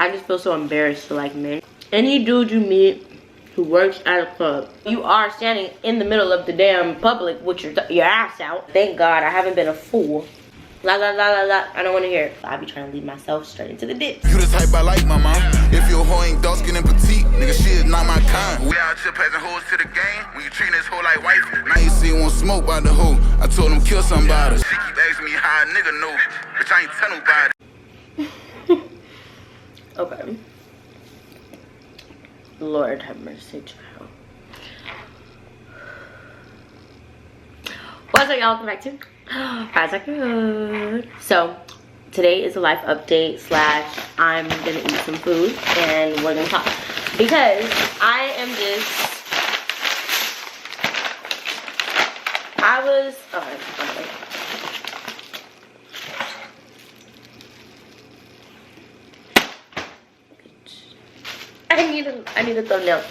I just feel so embarrassed to like men. Any dude you meet who works at a club, you are standing in the middle of the damn public with your ass out. Thank God I haven't been a fool. La la la la la. I don't want to hear it. I be trying to lead myself straight into the ditch. You the type I like, my mom. If your hoe ain't dark skin and petite, nigga, she is not my kind. We out here passing hoes to the game. When you treat this hoe like wife. Now you see one smoke by the hoe. I told him kill somebody. She keep asking me how a nigga know, bitch, I ain't tell nobody. Okay. Lord have mercy, child. What's up, y'all? Welcome back to How's That Good? So today is a life update slash I'm gonna eat some food and we're gonna talk because I was I need a thumbnail.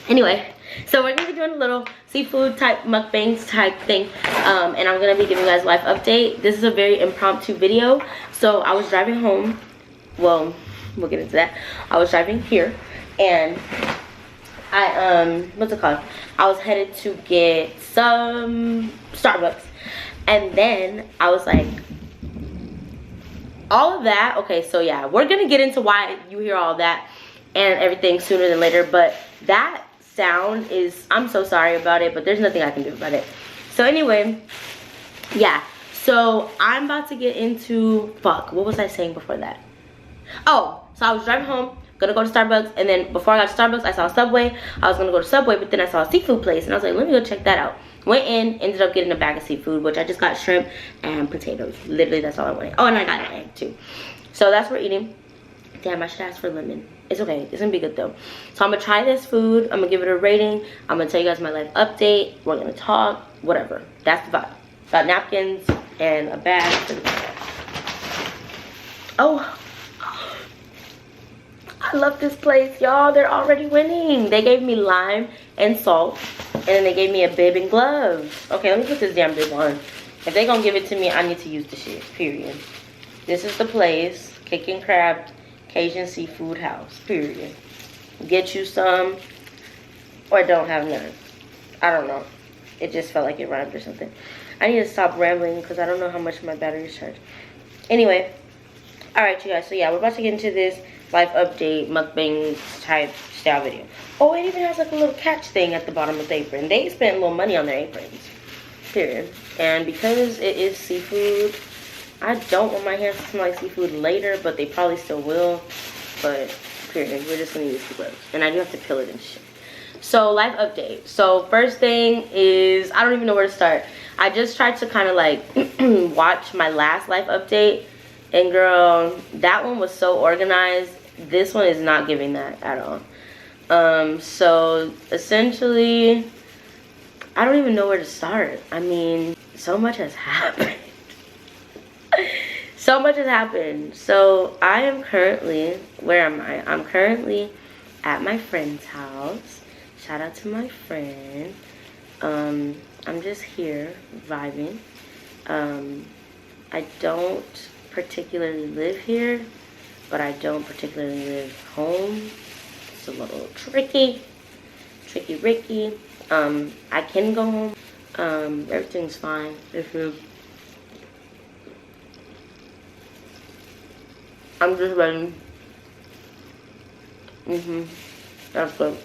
Anyway, so we're gonna be doing a little seafood type mukbangs type thing, and I'm gonna be giving you guys a life update. This is a very impromptu video. So I was driving home. Well, we'll get into that. I was driving here, and I what's it called? I was headed to get some Starbucks, and then I was like, all of that. Okay, so yeah, we're gonna get into why you hear all that and everything sooner than later, but that sound is, I'm so sorry about it, but there's nothing I can do about it. So anyway, yeah, so I'm about to get into, fuck, what was I saying before that? Oh, so I was driving home, gonna go to Starbucks, and then before I got to Starbucks, I saw Subway. I was gonna go to Subway, but then I saw a seafood place, and I was like, let me go check that out. Went in, ended up getting a bag of seafood, which I just got shrimp and potatoes. Literally, that's all I wanted. Oh, and I got an egg too. So that's what we're eating. Damn, I should ask for lemon. It's okay, it's gonna be good though. So I'm gonna try this food, I'm gonna give it a rating, I'm gonna tell you guys my life update, we're gonna talk, whatever. That's the vibe. Got napkins and a bag for the bag. Oh, I love this place, y'all. They're already winning. They gave me lime and salt, and then they gave me a bib and gloves. Okay, let me put this damn bib on. If they gonna give it to me, I need to use the shit, period. This is the place, Kickin' Crab Cajun Seafood House, period. Get you some or don't have none. I don't know. It just felt like it rhymed or something. I need to stop rambling because I don't know how much my battery is charged. Anyway, alright you guys, so yeah, we're about to get into this life update mukbang type style video. Oh, it even has like a little catch thing at the bottom of the apron. They spent a little money on their aprons, period. And because it is seafood, I don't want my hands to smell like seafood later, but they probably still will. But period, we're just gonna use the gloves, and I do have to peel it and shit. So life update. So first thing is, I don't even know where to start. I just tried to kind of like watch my last life update, and girl, that one was so organized. This one is not giving that at all. So essentially, I don't even know where to start. I mean, so much has happened. So much has happened. So I am currently, where am I? I'm currently at my friend's house. Shout out to my friend. I'm just here vibing. I don't particularly live here, but I don't particularly live home. It's a little tricky Ricky. I can go home. Everything's fine. I'm just ready. That's good.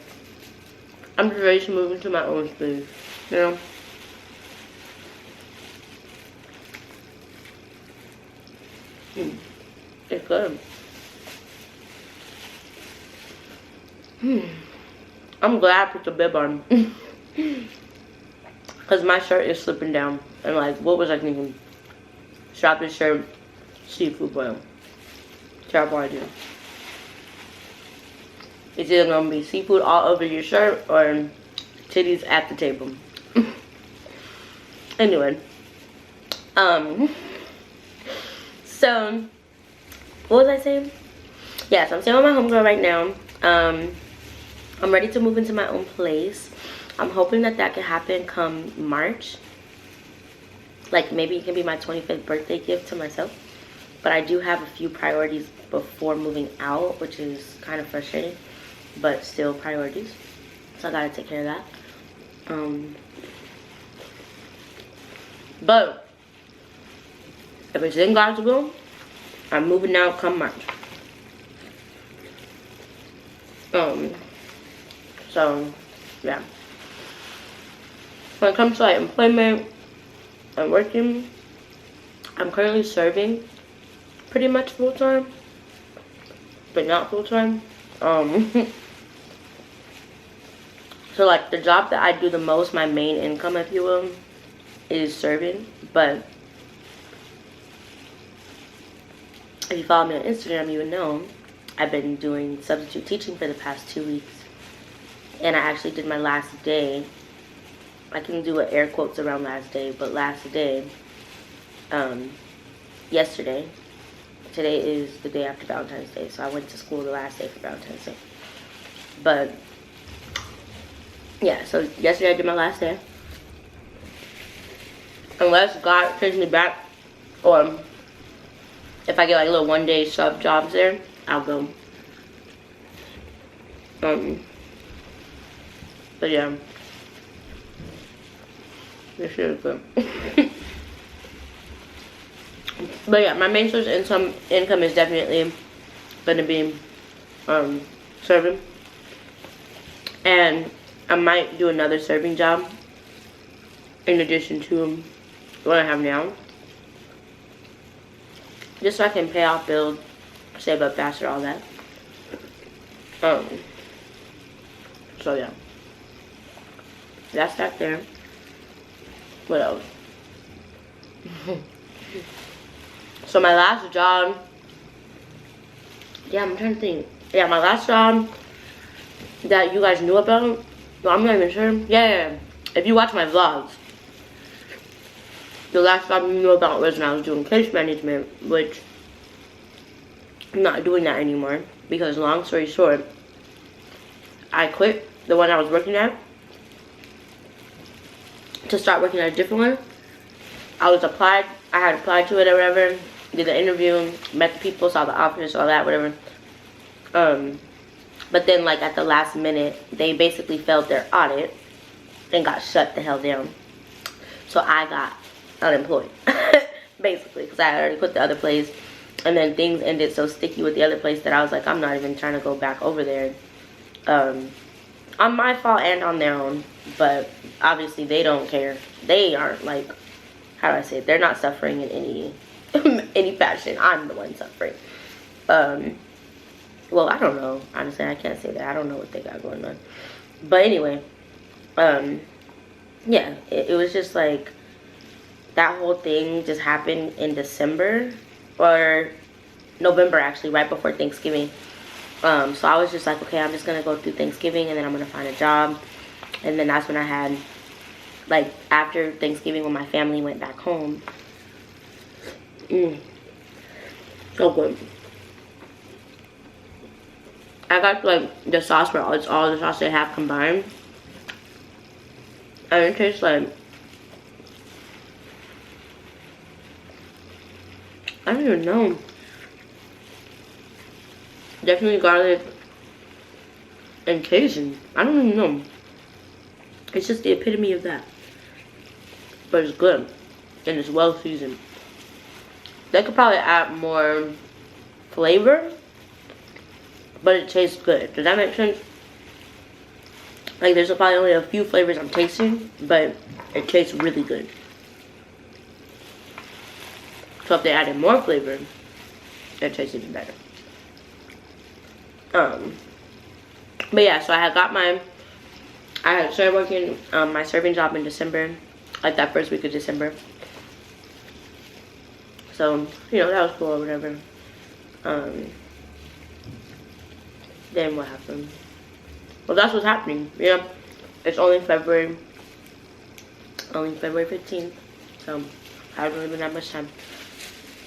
I'm just ready to move into my own space, you know? It's good. I'm glad I put the bib on. Because my shirt is slipping down. And like, what was I thinking? Strap this shirt, seafood boil. Terrible idea. It's either gonna be seafood all over your shirt or titties at the table. Anyway, so what was I saying? Yeah, so I'm staying with my homegirl right now. I'm ready to move into my own place. I'm hoping that that can happen come March. Like, maybe it can be my 25th birthday gift to myself. But I do have a few priorities before moving out, which is kind of frustrating, but still priorities. So I gotta take care of that. But if it's in God's will, I'm moving out come March. So yeah. When it comes to like employment and working, I'm currently serving pretty much full time, but not full time. So like the job that I do the most, my main income, if you will, is serving. But if you follow me on Instagram, you would know I've been doing substitute teaching for the past 2 weeks. And I actually did my last day. I can do air quotes around last day, but last day, yesterday. Today is the day after Valentine's Day, so I went to school the last day for Valentine's Day. But yeah, so yesterday I did my last day. Unless God sends me back, or if I get like little one-day sub jobs there, I'll go. But yeah, this shit is good. But yeah, my main source of income is definitely gonna be serving, and I might do another serving job in addition to what I have now, just so I can pay off bills, save up faster, all that. So yeah, that's that there. What else? So my last job, yeah, I'm trying to think. Yeah, my last job that you guys knew about, well, I'm not even sure. Yeah. If you watch my vlogs, the last job you knew about was when I was doing case management, which I'm not doing that anymore because, long story short, I quit the one I was working at to start working at a different one. I had applied to it or whatever, did the interview, met the people, saw the office, all that, whatever. But then, like, at the last minute, they basically failed their audit and got shut the hell down. So I got unemployed, basically, because I had already quit the other place. And then things ended so sticky with the other place that I was like, I'm not even trying to go back over there. On my fault and on their own. But obviously they don't care. They aren't, like, how do I say it? They're not suffering in any fashion. I'm the one suffering. Well, I don't know. Honestly, I can't say that. I don't know what they got going on. But anyway, yeah, it was just like, that whole thing just happened in December, or November actually, right before Thanksgiving. So I was just like, okay, I'm just gonna go through Thanksgiving and then I'm gonna find a job. And then that's when I had, like, after Thanksgiving, when my family went back home. So good. I got, like, the sauce for it's all the sauce they have combined. And it tastes like, I don't even know. Definitely garlic and Cajun. I don't even know. It's just the epitome of that. But it's good. And it's well seasoned. They could probably add more flavor, but it tastes good. Does that make sense? Like, there's probably only a few flavors I'm tasting, but it tastes really good. So if they added more flavor, it tastes even better. But yeah, so I had started working my serving job in December, like that first week of December. So, you know, that was cool or whatever. Then what happened? Well, that's what's happening. Yeah, it's only February 15th, so I haven't really been that much time.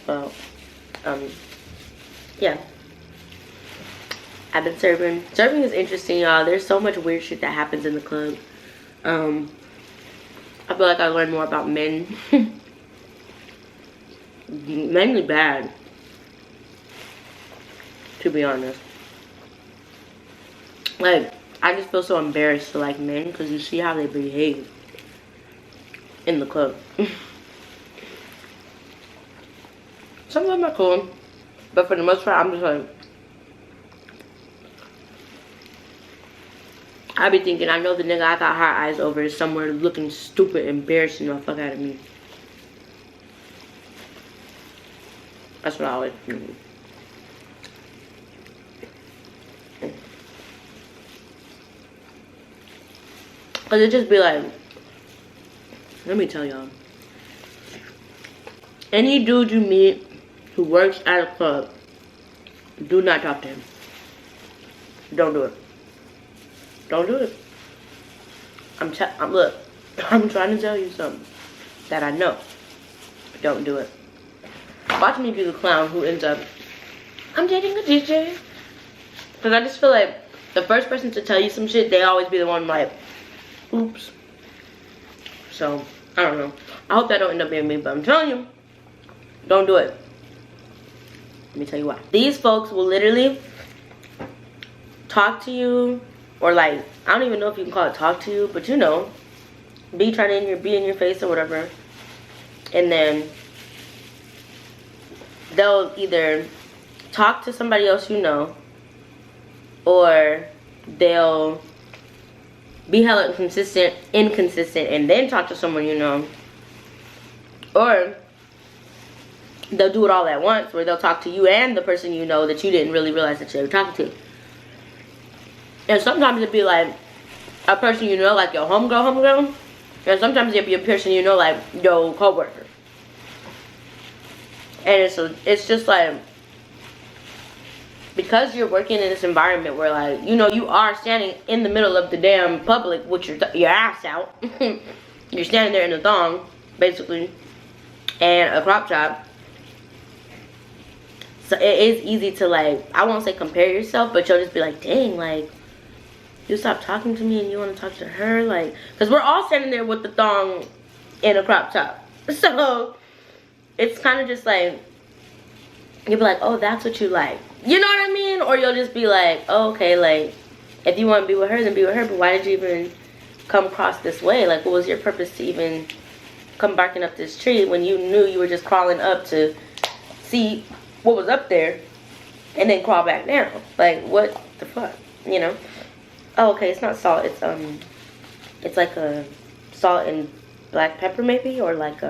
But yeah, I've been serving. Serving is interesting, y'all. There's so much weird shit that happens in the club. I feel like I learned more about men mainly bad, to be honest. Like, I just feel so embarrassed to like men because you see how they behave in the club. Some of them are cool, but for the most part, I'm just like, I be thinking, I know the nigga I got hot eyes over is somewhere looking stupid, embarrassing the fuck out of me. That's what I always think. Cause it just be like, let me tell y'all. Any dude you meet who works at a club, do not talk to him. Don't do it. Don't do it. Look, I'm trying to tell you something that I know. Don't do it. Watch me be the clown who ends up, I'm dating a DJ. Because I just feel like the first person to tell you some shit, they always be the one like, oops. So, I don't know. I hope that don't end up being me, but I'm telling you, don't do it. Let me tell you why. These folks will literally talk to you, or like, I don't even know if you can call it talk to you, but you know, be in your face or whatever. And then they'll either talk to somebody else you know, or they'll be hella inconsistent, and then talk to someone you know, or they'll do it all at once, where they'll talk to you and the person you know that you didn't really realize that you were talking to. And sometimes it'd be like a person you know, like your homegirl, and sometimes it'd be a person you know, like your coworker. And it's just like, because you're working in this environment where, like, you know, you are standing in the middle of the damn public with your ass out. You're standing there in a thong, basically, and a crop top. So it is easy to, like, I won't say compare yourself, but you'll just be like, dang, like, you stopped talking to me and you want to talk to her? Like, because we're all standing there with the thong in a crop top. So it's kind of just like, you'll be like, oh, that's what you like. You know what I mean? Or you'll just be like, oh, okay, like, if you want to be with her, then be with her. But why did you even come across this way? Like, what was your purpose to even come barking up this tree when you knew you were just crawling up to see what was up there and then crawl back down? Like, what the fuck? You know? Oh, okay, it's not salt. It's like a salt and black pepper maybe, or like,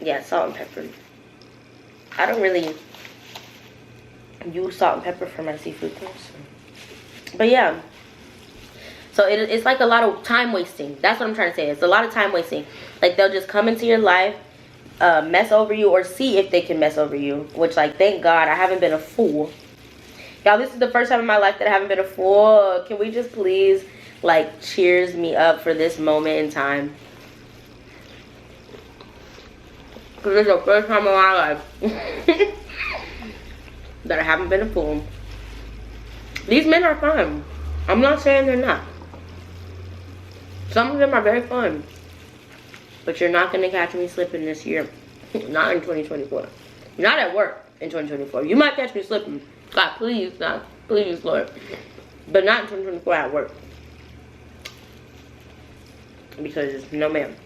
yeah, salt and pepper. I don't really use salt and pepper for my seafood things. But yeah. So it's like a lot of time wasting. That's what I'm trying to say. It's a lot of time wasting. Like, they'll just come into your life, mess over you, or see if they can mess over you. Which, like, thank God I haven't been a fool. Y'all, this is the first time in my life that I haven't been a fool. Can we just please, like, cheers me up for this moment in time? Because it's the first time in my life that I haven't been a fool. These men are fun. I'm not saying they're not. Some of them are very fun. But you're not going to catch me slipping this year. Not in 2024. Not at work in 2024. You might catch me slipping. God, please, God, please, Lord. But not in 2024 at work. Because, no ma'am.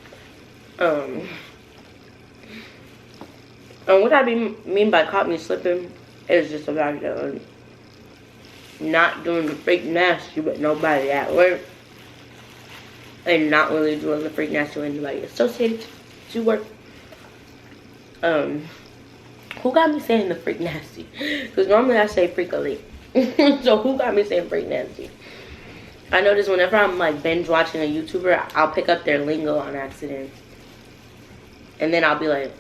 And what I mean by caught me slipping is just the fact that not doing the freak nasty with nobody at work, and not really doing the freak nasty with anybody associated to work. Who got me saying the freak nasty? Because normally I say freakily. So who got me saying freak nasty? I notice whenever I'm like binge watching a YouTuber, I'll pick up their lingo on accident. And then I'll be like,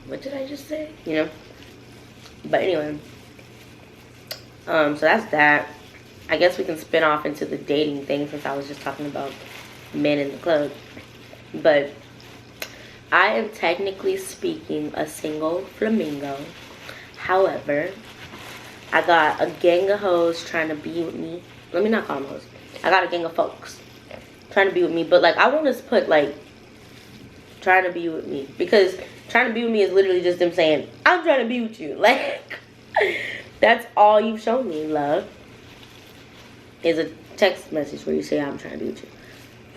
what did I just say? You know? But anyway. So that's that. I guess we can spin off into the dating thing since I was just talking about men in the club. But I am technically speaking a single flamingo. However, I got a gang of hoes trying to be with me. Let me not call them hoes. I got a gang of folks trying to be with me. But like, I want to put like trying to be with me. Because trying to be with me is literally just them saying, I'm trying to be with you. Like, that's all you've shown me, love. Is a text message where you say, I'm trying to be with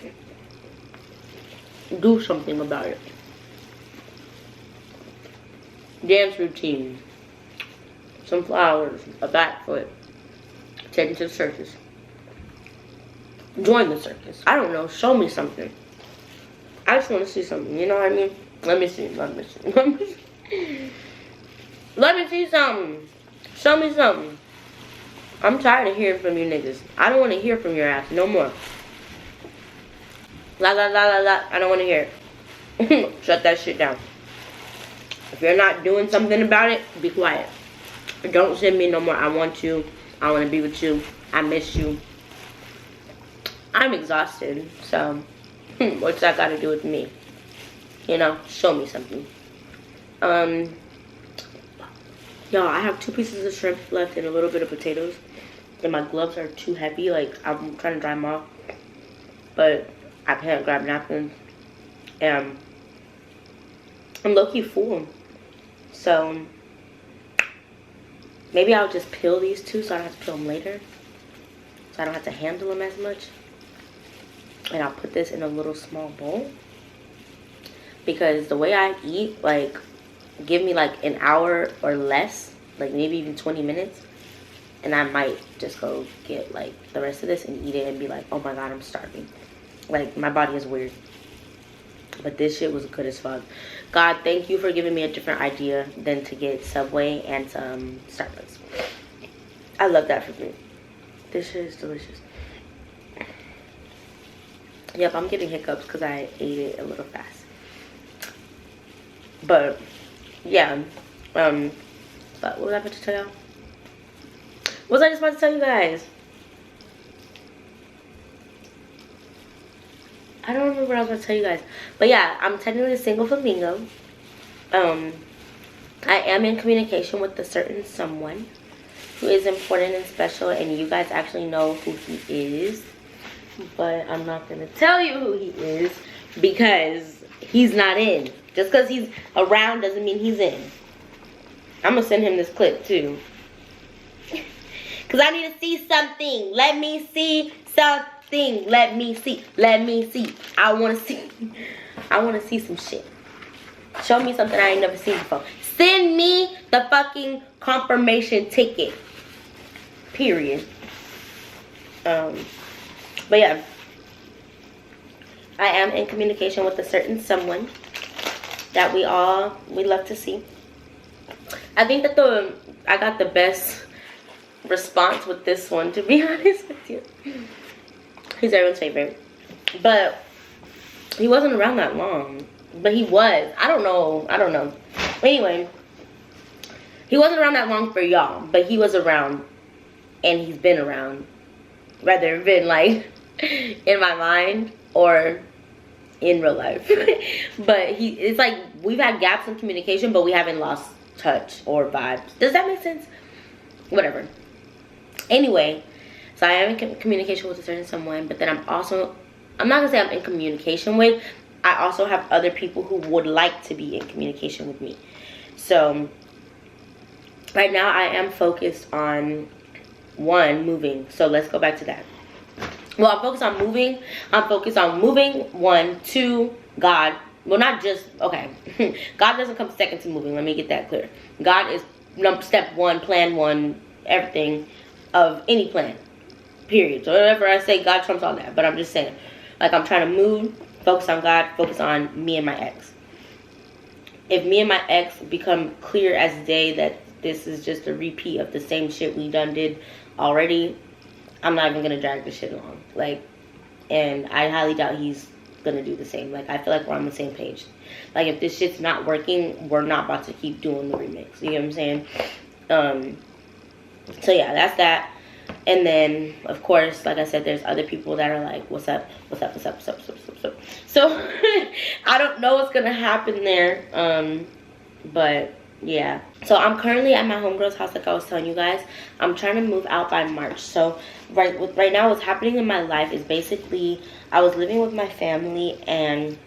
you. Do something about it. Dance routine. Some flowers. A backflip. Take it to the circus. Join the circus. I don't know. Show me something. I just want to see something. You know what I mean? Let me see. Let me see. Let me see. Let me see something. Show me something. I'm tired of hearing from you niggas. I don't want to hear from your ass no more. La la la la la. I don't want to hear it. Shut that shit down. If you're not doing something about it, be quiet. Don't send me no more. I want you. I want to be with you. I miss you. I'm exhausted. So, what's that got to do with me? You know, show me something. Y'all, I have 2 pieces of shrimp left and a little bit of potatoes. And my gloves are too heavy. Like, I'm trying to dry them off. But I can't grab napkins. And I'm low-key full. So, maybe I'll just peel these 2 so I don't have to peel them later. So I don't have to handle them as much. And I'll put this in a little small bowl. Because the way I eat, like, give me like an hour or less. Like maybe even 20 minutes. And I might just go get like the rest of this and eat it and be like, oh my god, I'm starving. Like, my body is weird. But this shit was good as fuck. God, thank you for giving me a different idea than to get Subway and some Starbucks. I love that for me. This shit is delicious. Yep, I'm getting hiccups because I ate it a little fast. But, yeah. But what was I about to tell y'all? What was I just about to tell you guys? I don't remember what I was going to tell you guys. But yeah, I'm technically a single flamingo. I am in communication with a certain someone who is important and special. And you guys actually know who he is. But I'm not going to tell you who he is. Because he's not in. Just because he's around doesn't mean he's in. I'm going to send him this clip too. Because I need to see something. Let me see something. Let me see. Let me see. I want to see. I want to see some shit. Show me something I ain't never seen before. Send me the fucking confirmation ticket. Period. But yeah. I am in communication with a certain someone that we love to see. I think that I got the best response with this one, to be honest with you. He's everyone's favorite. But he wasn't around that long. But he was. I don't know. Anyway, he wasn't around that long for y'all. But he was around. And he's been around. Rather been like in my mind or in real life. But it's like we've had gaps in communication, but we haven't lost touch or vibes. Does that make sense? Whatever. Anyway, so I am in communication with a certain someone, but then I'm not gonna say I'm in communication with. I also have other people who would like to be in communication with me. So right now I am focused on moving. So let's go back to that. Well, I'm focused on moving. I'm focused on moving. 1, 2, God. Well, not just, okay. God doesn't come second to moving. Let me get that clear. God is step 1, plan 1, everything of any plan. Period. So whenever I say God trumps all that. But I'm just saying. Like, I'm trying to move, focus on God, focus on me and my ex. If me and my ex become clear as day that this is just a repeat of the same shit we done did already, I'm not even gonna drag this shit along. Like, and I highly doubt he's gonna do the same. Like, I feel like we're on the same page. Like, if this shit's not working, we're not about to keep doing the remix. You know what I'm saying? So yeah, that's that. And then, of course, like I said, there's other people that are like, what's up, what's up, what's up, what's up, what's up, what's up. So I don't know what's gonna happen there. But yeah. So I'm currently at my homegirl's house, like I was telling you guys. I'm trying to move out by March. So right now what's happening in my life is basically I was living with my family, and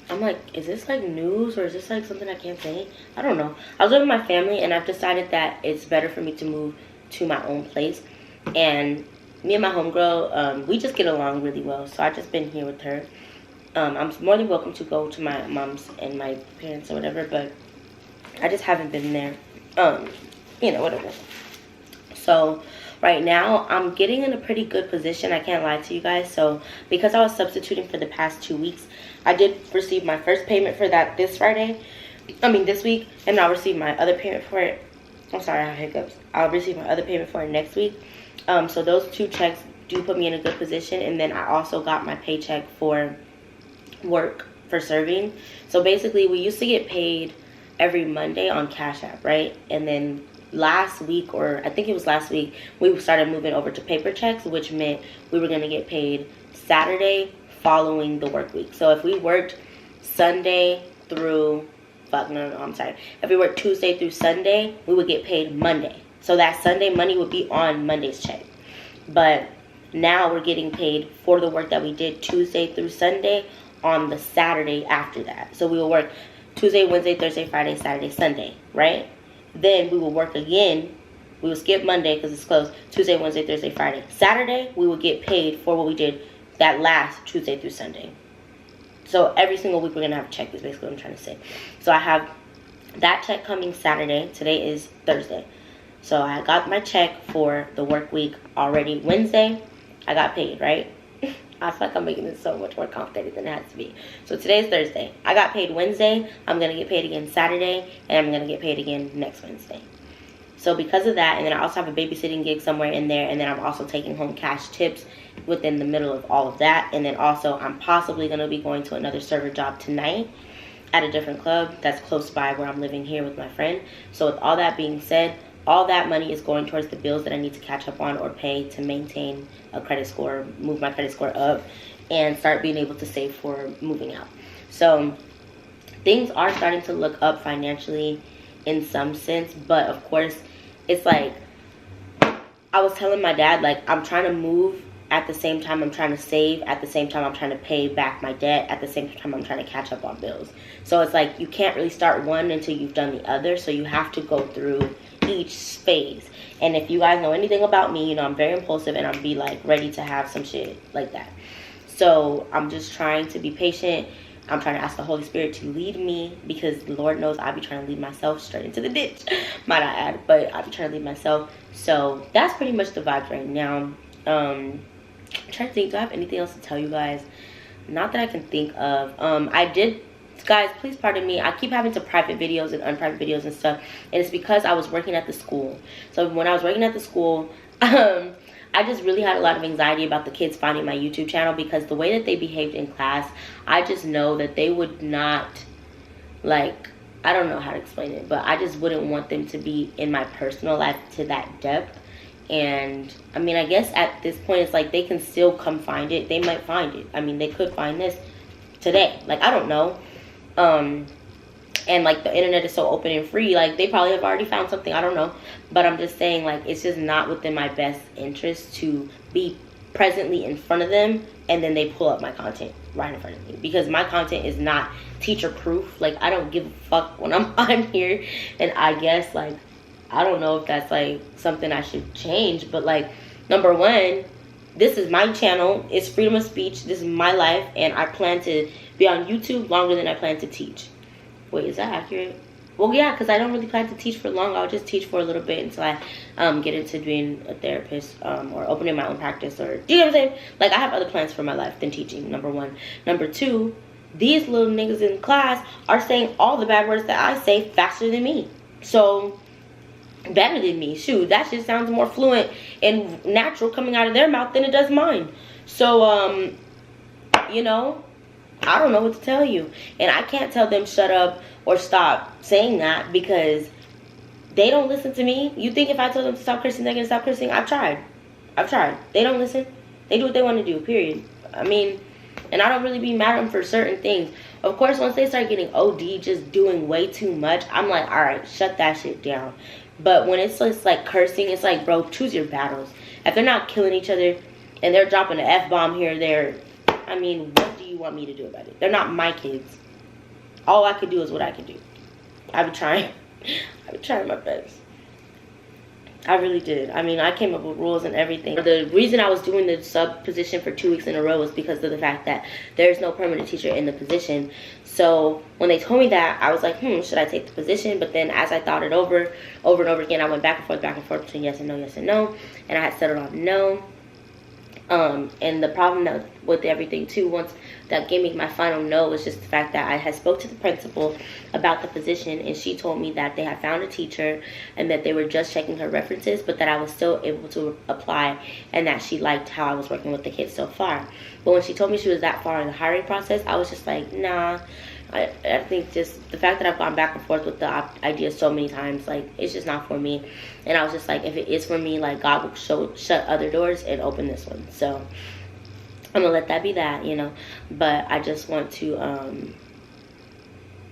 I'm like, is this like news or is this like something I can't say? I don't know. I was living with my family and I've decided that it's better for me to move to my own place. And me and my homegirl, we just get along really well. So I've just been here with her. I'm more than welcome to go to my mom's and my parents or whatever, but I just haven't been there. You know, whatever. So right now I'm getting in a pretty good position. I can't lie to you guys. So because I was substituting for the past 2 weeks, I did receive my first payment for that this week, and I'll receive my other payment for it. I'm sorry, I have hiccups. I'll receive my other payment for it next week. So those 2 checks do put me in a good position. And then I also got my paycheck for work for serving. So basically, we used to get paid every Monday on Cash App, right? And then last week, or I think it was last week, we started moving over to paper checks, which meant we were going to get paid Saturday following the work week. So if we worked Sunday through, if we worked Tuesday through Sunday, we would get paid Monday. So that Sunday money would be on Monday's check. But now we're getting paid for the work that we did Tuesday through Sunday on the Saturday after that. So we will work Tuesday, Wednesday, Thursday, Friday, Saturday, Sunday, right? Then we will work again. We will skip Monday because it's closed. Tuesday, Wednesday, Thursday, Friday. Saturday, we will get paid for what we did that last Tuesday through Sunday. So every single week we're going to have a check is basically what I'm trying to say. So I have that check coming Saturday. Today is Thursday. So I got my check for the work week already. Wednesday, I got paid, right? I feel like I'm making this so much more complicated than it has to be. So today is Thursday. I got paid Wednesday. I'm going to get paid again Saturday. And I'm going to get paid again next Wednesday. So because of that, and then I also have a babysitting gig somewhere in there. And then I'm also taking home cash tips within the middle of all of that. And then also I'm possibly going to be going to another server job tonight at a different club that's close by where I'm living here with my friend. So with all that being said, all that money is going towards the bills that I need to catch up on or pay to maintain a credit score, move my credit score up, and start being able to save for moving out. So things are starting to look up financially in some sense, but of course, it's like, I was telling my dad, like, I'm trying to move at the same time I'm trying to save, at the same time I'm trying to pay back my debt, at the same time I'm trying to catch up on bills. So it's like, you can't really start one until you've done the other, so you have to go through each phase. And if you guys know anything about me, you know I'm very impulsive and I'm be like ready to have some shit like that. So I'm just trying to be patient. I'm trying to ask the Holy Spirit to lead me, because Lord knows I be trying to lead myself straight into the ditch. Might I add, but I be trying to lead myself. So that's pretty much the vibes right now. I'm trying to think, do I have anything else to tell you guys? Not that I can think of. Guys, please pardon me. I keep having to private videos and unprivate videos and stuff. And it's because I was working at the school. So when I was working at the school, I just really had a lot of anxiety about the kids finding my YouTube channel, because the way that they behaved in class, I just know that they would not, like, I don't know how to explain it, but I just wouldn't want them to be in my personal life to that depth. And I mean, I guess at this point it's like they can still come find it. They might find it. I mean, they could find this today. Like, I don't know. And like the internet is so open and free, like they probably have already found something, I don't know. But I'm just saying, like, it's just not within my best interest to be presently in front of them and then they pull up my content right in front of me, because my content is not teacher proof. Like, I don't give a fuck when I'm on here. And I guess, like, I don't know if that's like something I should change, but like, number one, this is my channel, it's freedom of speech, this is my life, and I plan to be on YouTube longer than I plan to teach. Wait, is that accurate? Well, yeah, because I don't really plan to teach for long. I'll just teach for a little bit until I get into being a therapist, or opening my own practice, or, you know what I'm saying? Like, I have other plans for my life than teaching, number one. Number two, these little niggas in class are saying all the bad words that I say faster than me. So, better than me. Shoot, that shit sounds more fluent and natural coming out of their mouth than it does mine. So, you know, I don't know what to tell you. And I can't tell them shut up or stop saying that, because they don't listen to me. You think if I told them to stop cursing, they're going to stop cursing? I've tried. They don't listen. They do what they want to do, period. I mean, and I don't really be mad at them for certain things. Of course, once they start getting OD, just doing way too much, I'm like, all right, shut that shit down. But when it's just like cursing, it's like, bro, choose your battles. If they're not killing each other and they're dropping an F-bomb here or there, I mean, what do you want me to do about it? They're not my kids. all I could do is what I could do. I've been trying. I've been trying my best. I really did. I mean, I came up with rules and everything. The reason I was doing the sub position for 2 weeks in a row was because of the fact that there's no permanent teacher in the position. So when they told me that, I was like, should I take the position? But then as I thought it over and over again, I went back and forth between yes and no. And I had settled on no. And the problem with everything too, once that gave me my final no, was just the fact that I had spoke to the principal about the position, and she told me that they had found a teacher and that they were just checking her references, but that I was still able to apply, and that she liked how I was working with the kids so far. But when she told me she was that far in the hiring process, I was just like, nah. I think just the fact that I've gone back and forth with the idea so many times, like, it's just not for me. And I was just like, if it is for me, like, God will shut other doors and open this one. So I'm gonna let that be that, you know. But I just want to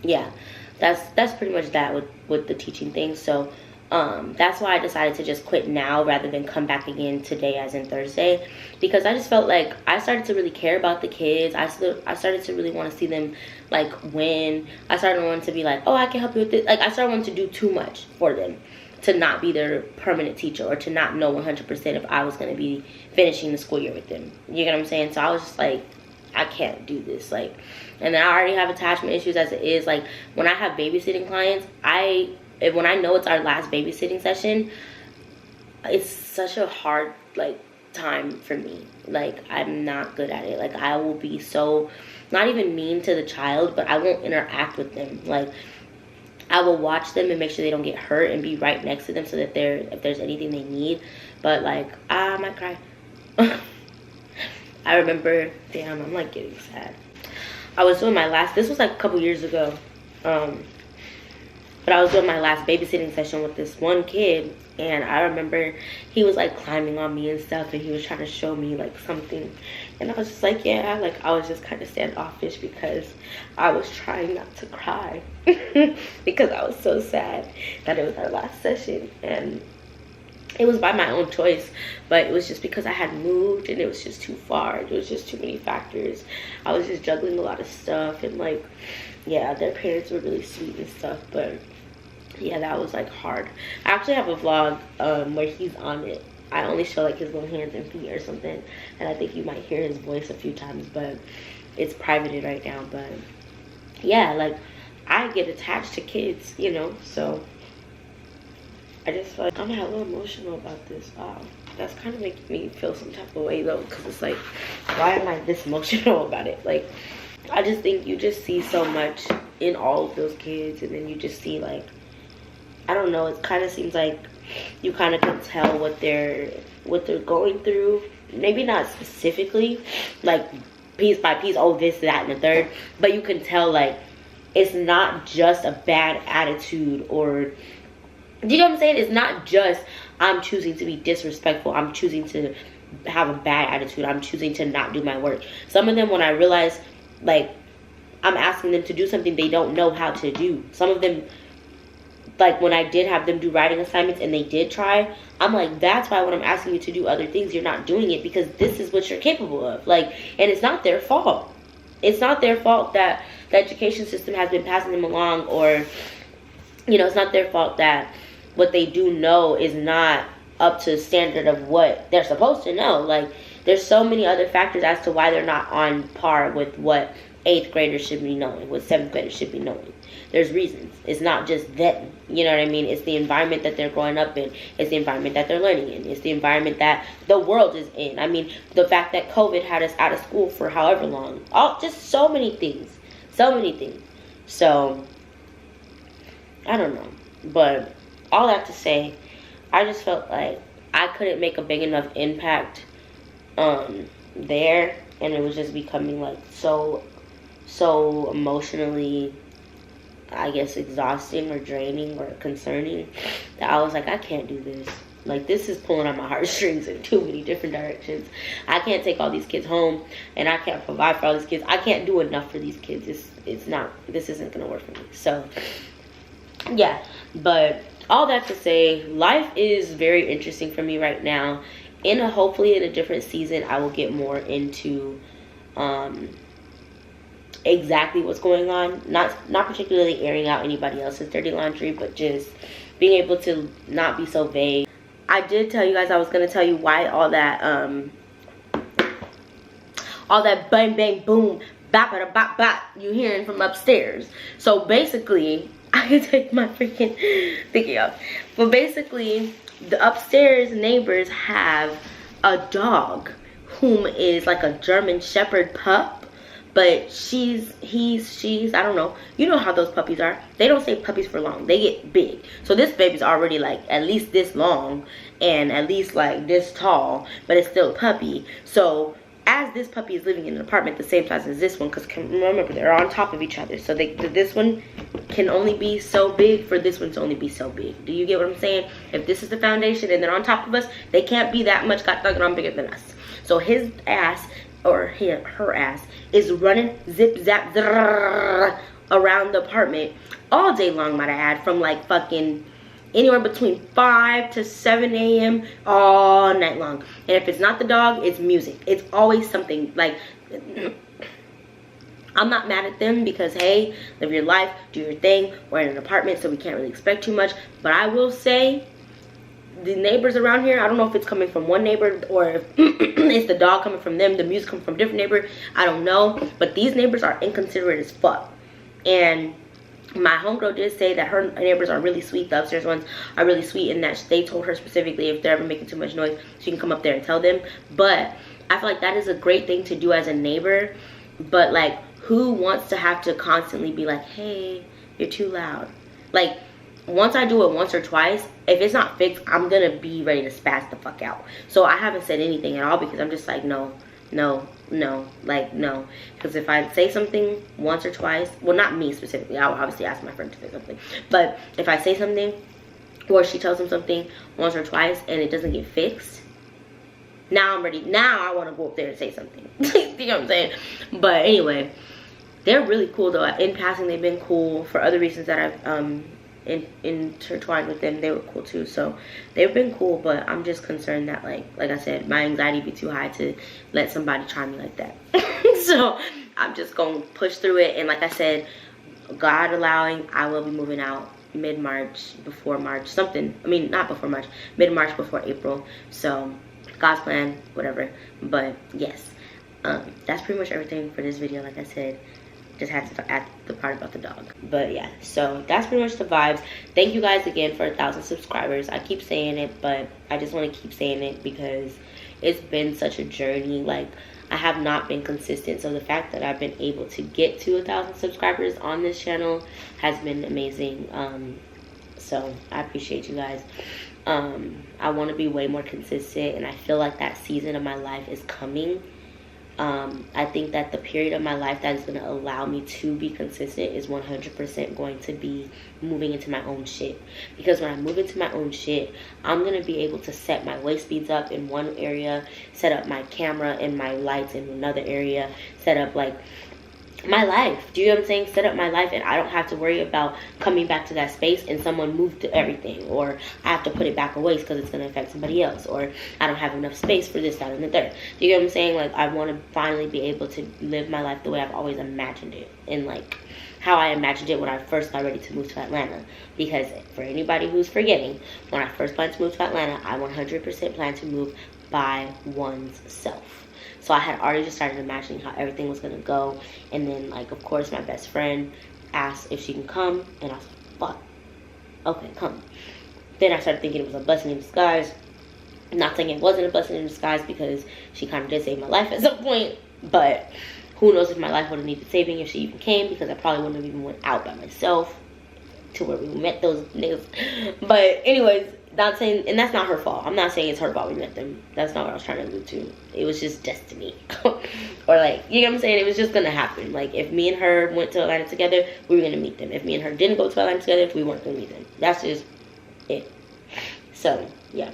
yeah, that's pretty much that with the teaching thing. So that's why I decided to just quit now rather than come back again today, as in Thursday, because I just felt like I started to really care about the kids. I started to really want to see them like win. I started wanting to be like, oh, I can help you with this. Like, I started wanting to do too much for them to not be their permanent teacher, or to not know 100% if I was going to be finishing the school year with them. You get what I'm saying? So I was just like, I can't do this. Like, and then I already have attachment issues as it is. Like, when I have babysitting clients, when I know it's our last babysitting session, it's such a hard, like, time for me. Like, I'm not good at it. Like, I will be so, not even mean to the child, but I won't interact with them. Like, I will watch them and make sure they don't get hurt and be right next to them so that if there's anything they need. But, like, I might cry. I remember, damn, I'm, like, getting sad. I was doing my last, this was, like, a couple years ago. But I was doing my last babysitting session with this one kid, and I remember he was like climbing on me and stuff, and he was trying to show me like something, and I was just like, yeah, like I was just kind of standoffish because I was trying not to cry because I was so sad that it was our last session. And it was by my own choice, but it was just because I had moved and it was just too far. There was just too many factors. I was just juggling a lot of stuff, and like, yeah, their parents were really sweet and stuff, but yeah, that was like hard. I actually have a vlog where he's on it. I only show like his little hands and feet or something, and I think you might hear his voice a few times, but it's privated right now. But yeah, like, I get attached to kids, you know, so I just feel like I'm a little emotional about this. Wow, that's kind of making me feel some type of way though, because it's like, why am I this emotional about it? Like, I just think you just see so much in all of those kids, and then you just see like, I don't know, it kind of seems like you kind of can tell what they're going through. Maybe not specifically, like piece by piece, oh, this, that, and the third, but you can tell like it's not just a bad attitude, or, do you know what I'm saying? It's not just I'm choosing to be disrespectful, I'm choosing to have a bad attitude, I'm choosing to not do my work. Some of them, when I realize like I'm asking them to do something they don't know how to do, some of them, like when I did have them do writing assignments and they did try, I'm like, that's why when I'm asking you to do other things, you're not doing it, because this is what you're capable of. Like, and it's not their fault. It's not their fault that the education system has been passing them along, or, you know, it's not their fault that what they do know is not up to the standard of what they're supposed to know. Like, there's so many other factors as to why they're not on par with what 8th graders should be knowing, what 7th graders should be knowing. There's reasons. It's not just them. You know what I mean? It's the environment that they're growing up in. It's the environment that they're learning in. It's the environment that the world is in. I mean, the fact that COVID had us out of school for however long. Just so many things. So many things. So, I don't know. But all that to say, I just felt like I couldn't make a big enough impact there. And it was just becoming like so emotionally, I guess, exhausting or draining or concerning, that I was like, I can't do this. Like, this is pulling on my heartstrings in too many different directions. I can't take all these kids home, and I can't provide for all these kids. I can't do enough for these kids. This isn't gonna work for me. So yeah, but all that to say, life is very interesting for me right now. Hopefully in a different season, I will get more into exactly what's going on. Not particularly airing out anybody else's dirty laundry, but just being able to not be so vague. I did tell you guys I was gonna tell you why all that bang bang boom bop bop bop bop you hearing from upstairs. So basically, I can take my freaking thinking off. But basically, the upstairs neighbors have a dog whom is like a German Shepherd pup, but she's I don't know. You know how those puppies are. They don't stay puppies for long. They get big. So this baby's already like at least this long and at least like this tall, but it's still a puppy. So as this puppy is living in an apartment the same size as this one, because remember, they're on top of each other, so this one can only be so big for this one to only be so big. Do you get what I'm saying? If this is the foundation and they're on top of us, they can't be that much goddamn bigger than us. So his ass, or her ass, is running zip zap around the apartment all day long, might I add, from like fucking anywhere between 5 to 7 a.m. all night long. And if it's not the dog, it's music. It's always something. Like, I'm not mad at them because, hey, live your life, do your thing. We're in an apartment, so we can't really expect too much. But I will say, the neighbors around here, I don't know if it's coming from one neighbor or if it's the dog coming from them, the music coming from a different neighbor. I don't know. But these neighbors are inconsiderate as fuck. And my homegirl did say that her neighbors are really sweet. The upstairs ones are really sweet in that they told her specifically if they're ever making too much noise, she can come up there and tell them. But I feel like that is a great thing to do as a neighbor. But like, who wants to have to constantly be like, hey, you're too loud? Like, once I do it once or twice, if it's not fixed, I'm gonna be ready to spaz the fuck out. So I haven't said anything at all because I'm just like, no. Because if I say something once or twice, well, not me specifically, I'll obviously ask my friend to say something, but if I say something or she tells him something once or twice and it doesn't get fixed, now I'm ready. Now I want to go up there and say something. You know what I'm saying? But anyway, they're really cool though. In passing, they've been cool. For other reasons that I've intertwined with them, they were cool too. So they've been cool, but I'm just concerned that like I said, my anxiety be too high to let somebody try me like that. So I'm just gonna push through it, and like I said, God allowing, I will be moving out mid-March, before March, something. I mean, not before March, mid-March before April. So God's plan, whatever. But yes, that's pretty much everything for this video. Like I said, just had to add the part about the dog. But yeah, so that's pretty much the vibes. Thank you guys again for 1,000 subscribers. I keep saying it, but I just want to keep saying it because it's been such a journey. Like, I have not been consistent, so the fact that I've been able to get to 1,000 subscribers on this channel has been amazing. So I appreciate you guys. I want to be way more consistent, and I feel like that season of my life is coming. I think that the period of my life that is going to allow me to be consistent is 100% going to be moving into my own shit. Because when I move into my own shit, I'm going to be able to set my waist beads up in one area, set up my camera and my lights in another area, set up like my life. Do you know what I'm saying? Set up my life, and I don't have to worry about coming back to that space and someone moved to everything, or I have to put it back away because it's going to affect somebody else, or I don't have enough space for this, that, and the third. Do you know what I'm saying? Like, I want to finally be able to live my life the way I've always imagined it, and like how I imagined it when I first got ready to move to Atlanta. Because for anybody who's forgetting, when I first planned to move to Atlanta, I 100% planned to move by one's self. So I had already just started imagining how everything was going to go. And then, like, of course, my best friend asked if she can come. And I was like, fuck. Okay, come. Then I started thinking it was a blessing in disguise. I'm not saying it wasn't a blessing in disguise because she kind of did save my life at some point. But who knows if my life would have needed saving if she even came. Because I probably wouldn't have even went out by myself to where we met those niggas. But anyways, not saying, and that's not her fault. I'm not saying it's her fault we met them. That's not what I was trying to allude to. It was just destiny. Or like, you know what I'm saying? It was just gonna happen. Like, if me and her went to Atlanta together, we were gonna meet them. If me and her didn't go to Atlanta together, we weren't gonna meet them. That's just it. So yeah.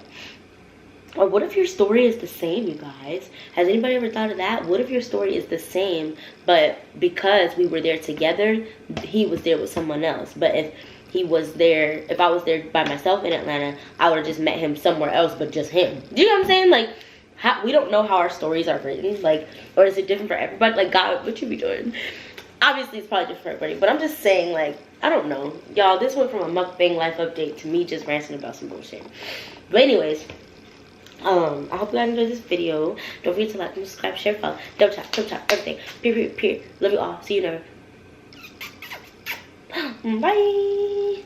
Or what if your story is the same, you guys? Has anybody ever thought of that? What if your story is the same, but because we were there together, he was there with someone else? But if he was there, if I was there by myself in Atlanta, I would have just met him somewhere else, but just him. Do you know what I'm saying? Like, we don't know how our stories are written. Like, or is it different for everybody? Like, God, what you be doing? Obviously, it's probably just for everybody, but I'm just saying, like, I don't know. Y'all, this went from a mukbang life update to me just ranting about some bullshit. But anyways, I hope you guys enjoyed this video. Don't forget to like, subscribe, share, follow, double tap, everything. Period. Love you all. See you never. Bye.